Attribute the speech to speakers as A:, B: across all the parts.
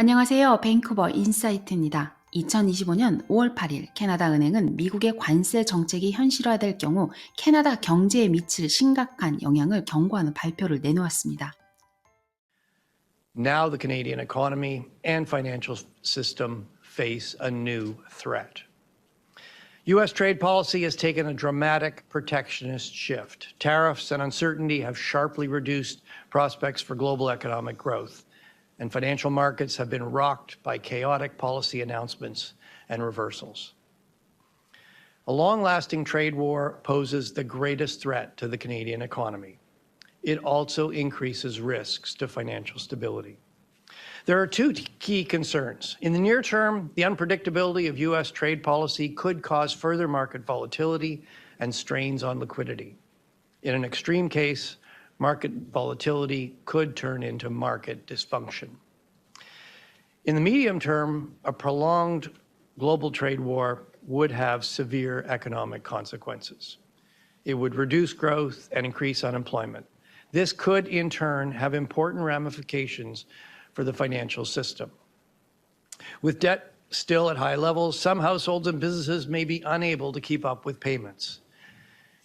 A: 안녕하세요. 밴쿠버 인사이트입니다. 2025년 5월 8일 캐나다 은행은 미국의 관세 정책이 현실화될 경우 캐나다 경제에 미칠 심각한 영향을 경고하는 발표를 내놓았습니다.
B: Now the Canadian economy and financial system face a new threat. U.S. trade policy has taken a dramatic protectionist shift. Tariffs and uncertainty have sharply reduced prospects for global economic growth, and financial markets have been rocked by chaotic policy announcements and reversals. A long-lasting trade war poses the greatest threat to the Canadian economy. It also increases risks to financial stability. There are two key concerns. In the near term, the unpredictability of U.S. trade policy could cause further market volatility and strains on liquidity. In an extreme case, market volatility could turn into market dysfunction. In the medium term, a prolonged global trade war would have severe economic consequences. It would reduce growth and increase unemployment. This could, in turn, have important ramifications for the financial system. With debt still at high levels, some households and businesses may be unable to keep up with payments.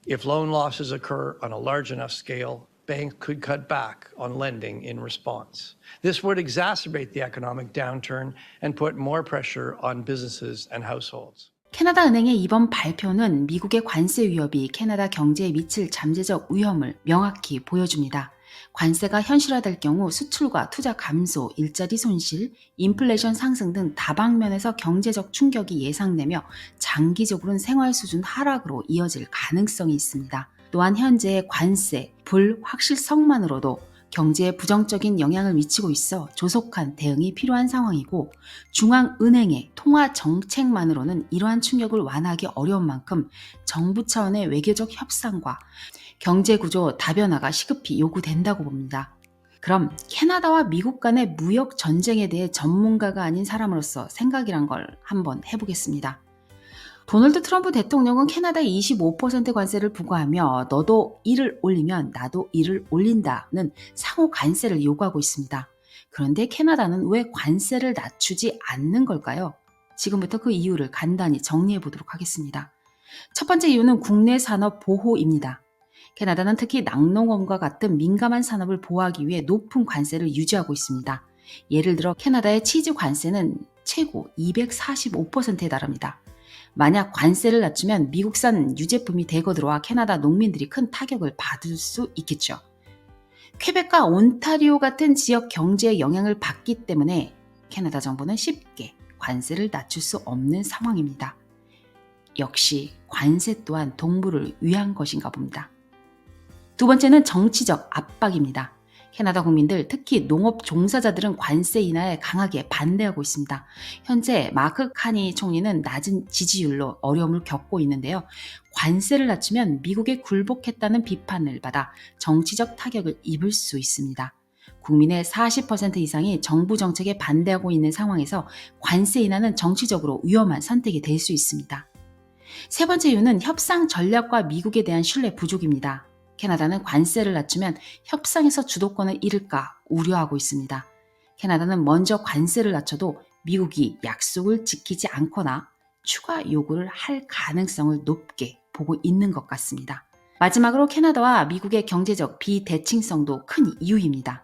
B: If loan losses occur on a large enough scale, banks could cut back on lending in response. This would exacerbate the economic downturn and put more pressure on businesses and households.
A: 캐나다 은행의 이번 발표는 미국의 관세 위협이 캐나다 경제에 미칠 잠재적 위험을 명확히 보여줍니다. 관세가 현실화될 경우 수출과 투자 감소, 일자리 손실, 인플레이션 상승 등 다방면에서 경제적 충격이 예상되며 장기적으로는 생활 수준 하락으로 이어질 가능성이 있습니다. 또한 현재의 관세, 불확실성만으로도 경제에 부정적인 영향을 미치고 있어 조속한 대응이 필요한 상황이고 중앙은행의 통화 정책만으로는 이러한 충격을 완화하기 어려운 만큼 정부 차원의 외교적 협상과 경제구조 다변화가 시급히 요구된다고 봅니다. 그럼 캐나다와 미국 간의 무역 전쟁에 대해 전문가가 아닌 사람으로서 생각이란 걸 한번 해보겠습니다. 도널드 트럼프 대통령은 캐나다에 25% 관세를 부과하며 너도 이를 올리면 나도 이를 올린다는 상호 관세를 요구하고 있습니다. 그런데 캐나다는 왜 관세를 낮추지 않는 걸까요? 지금부터 그 이유를 간단히 정리해 보도록 하겠습니다. 첫 번째 이유는 국내 산업 보호입니다. 캐나다는 특히 낙농업과 같은 민감한 산업을 보호하기 위해 높은 관세를 유지하고 있습니다. 예를 들어 캐나다의 치즈 관세는 최고 245%에 달합니다. 만약 관세를 낮추면 미국산 유제품이 대거 들어와 캐나다 농민들이 큰 타격을 받을 수 있겠죠. 퀘벡과 온타리오 같은 지역 경제에 영향을 받기 때문에 캐나다 정부는 쉽게 관세를 낮출 수 없는 상황입니다. 역시 관세 또한 동물을 위한 것인가 봅니다. 두 번째는 정치적 압박입니다. 캐나다 국민들, 특히 농업 종사자들은 관세 인하에 강하게 반대하고 있습니다. 현재 마크 카니 총리는 낮은 지지율로 어려움을 겪고 있는데요. 관세를 낮추면 미국에 굴복했다는 비판을 받아 정치적 타격을 입을 수 있습니다. 국민의 40% 이상이 정부 정책에 반대하고 있는 상황에서 관세 인하는 정치적으로 위험한 선택이 될 수 있습니다. 세 번째 이유는 협상 전략과 미국에 대한 신뢰 부족입니다. 캐나다는 관세를 낮추면 협상에서 주도권을 잃을까 우려하고 있습니다. 캐나다는 먼저 관세를 낮춰도 미국이 약속을 지키지 않거나 추가 요구를 할 가능성을 높게 보고 있는 것 같습니다. 마지막으로 캐나다와 미국의 경제적 비대칭성도 큰 이유입니다.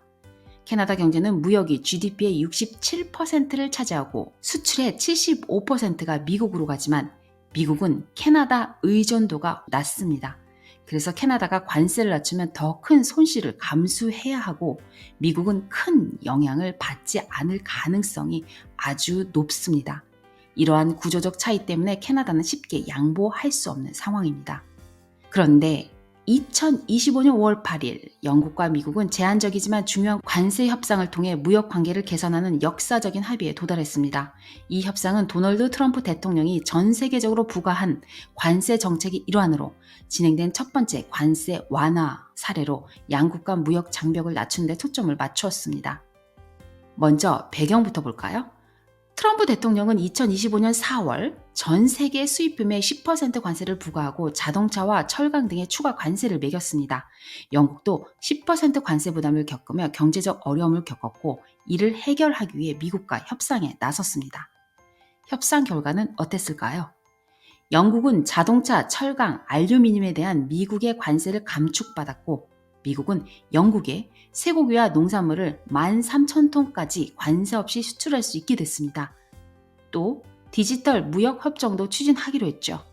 A: 캐나다 경제는 무역이 GDP의 67%를 차지하고 수출의 75%가 미국으로 가지만 미국은 캐나다 의존도가 낮습니다. 그래서 캐나다가 관세를 낮추면 더 큰 손실을 감수해야 하고 미국은 큰 영향을 받지 않을 가능성이 아주 높습니다. 이러한 구조적 차이 때문에 캐나다는 쉽게 양보할 수 없는 상황입니다. 그런데 2025년 5월 8일 영국과 미국은 제한적이지만 중요한 관세 협상을 통해 무역 관계를 개선하는 역사적인 합의에 도달했습니다. 이 협상은 도널드 트럼프 대통령이 전 세계적으로 부과한 관세 정책의 일환으로 진행된 첫 번째 관세 완화 사례로 양국 간 무역 장벽을 낮추는 데 초점을 맞추었습니다. 먼저 배경부터 볼까요? 트럼프 트럼프 대통령은 2025년 4월 전 세계 수입품에 10% 관세를 부과하고 자동차와 철강 등의 추가 관세를 매겼습니다. 영국도 10% 관세 부담을 겪으며 경제적 어려움을 겪었고 이를 해결하기 위해 미국과 협상에 나섰습니다. 협상 결과는 어땠을까요? 영국은 자동차, 철강, 알루미늄에 대한 미국의 관세를 감축받았고 미국은 영국에 쇠고기와 농산물을 13,000톤까지 관세 없이 수출할 수 있게 됐습니다. 또 디지털 무역 협정도 추진하기로 했죠.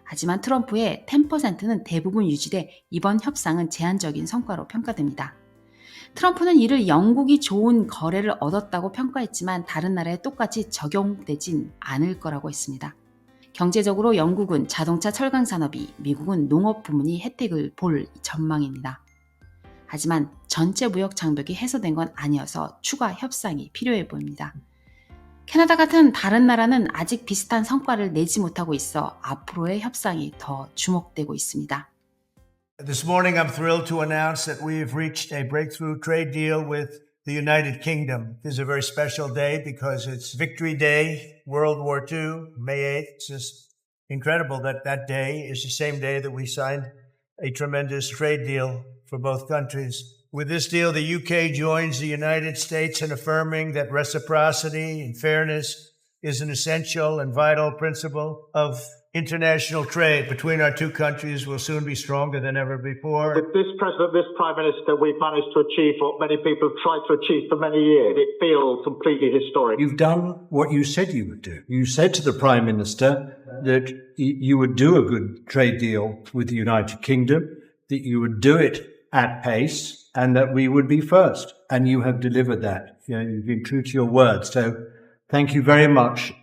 A: 하지만 트럼프의 10%는 대부분 유지돼 이번 협상은 제한적인 성과로 평가됩니다. 트럼프는 이를 영국이 좋은 거래를 얻었다고 평가했지만 다른 나라에 똑같이 적용되진 않을 거라고 했습니다. 경제적으로 영국은 자동차 철강 산업이, 미국은 농업 부문이 혜택을 볼 전망입니다. 하지만 전체 무역 장벽이 해소된 건 아니어서 추가 협상이 필요해 보입니다. 캐나다 같은 다른 나라는 아직 비슷한 성과를 내지 못하고 있어 앞으로의 협상이 더 주목되고 있습니다.
C: This morning, I'm thrilled to announce that we have reached a breakthrough trade deal with the United Kingdom. This is a very special day because it's Victory Day, World War II, May 8th. It's just incredible that that day is the same day that we signed a tremendous trade deal for both countries. With this deal, the UK joins the United States in affirming that reciprocity and fairness is an essential and vital principle of international trade between our two countries will soon be stronger than ever before.
D: With this President, this Prime Minister, we've managed to achieve what many people have tried to achieve for many years. It feels completely historic.
E: You've done what you said you would do. You said to the Prime Minister that you would do a good trade deal with the United Kingdom, that you would do it at pace, and that we would be first. And you have delivered that. You've been true to your word. So thank you very much